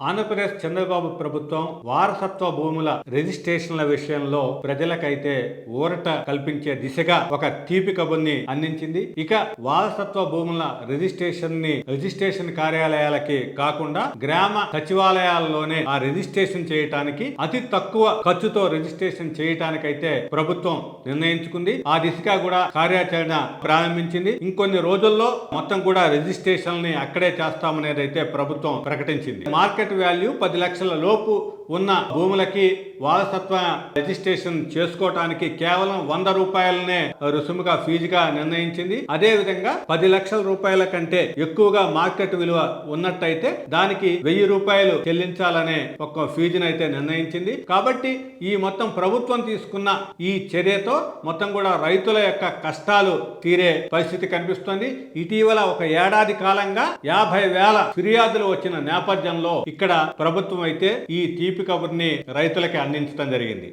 ఆంధ్రప్రదేశ్ చంద్రబాబు ప్రభుత్వం వారసత్వ భూముల రిజిస్ట్రేషన్ల విషయంలో ప్రజలకైతే ఊరట కల్పించే దిశగా ఒక తీపి కబుర్ని అందించింది. ఇక వారసత్వ భూముల రిజిస్ట్రేషన్ కార్యాలయాలకి కాకుండా గ్రామ సచివాలయాల్లోనే ఆ రిజిస్ట్రేషన్ చేయటానికి అతి తక్కువ ఖర్చుతో రిజిస్ట్రేషన్ చేయటానికైతే ప్రభుత్వం నిర్ణయించుకుంది. ఆ దిశగా కూడా కార్యాచరణ ప్రారంభించింది. ఇంకొన్ని రోజుల్లో మొత్తం కూడా రిజిస్ట్రేషన్ ని అక్కడే చేస్తామనేది అయితే ప్రభుత్వం ప్రకటించింది. మార్కెట్ వాల్యూ 10 లక్షల లోపు ఉన్న భూములకి వారసత్వ రిజిస్ట్రేషన్ చేసుకోవటానికి కేవలం 100 రూపాయలనే రుసుముగా ఫీజుగా నిర్ణయించింది. అదే విధంగా 10 లక్షల రూపాయల కంటే ఎక్కువగా మార్కెట్ విలువ ఉన్నట్టయితే దానికి 1000 రూపాయలు చెల్లించాలనే ఒక ఫీజును అయితే నిర్ణయించింది. కాబట్టి ఈ మొత్తం ప్రభుత్వం తీసుకున్న ఈ చర్యతో మొత్తం కూడా రైతుల యొక్క కష్టాలు తీరే పరిస్థితి కనిపిస్తోంది. ఇటీవల ఒక ఏడాది కాలంగా 50,000 ఫిర్యాదులు వచ్చిన నేపథ్యంలో ఇక్కడ ప్రభుత్వం అయితే ఈ తీపి కబుర్ని రైతులకి అందించడం జరిగింది.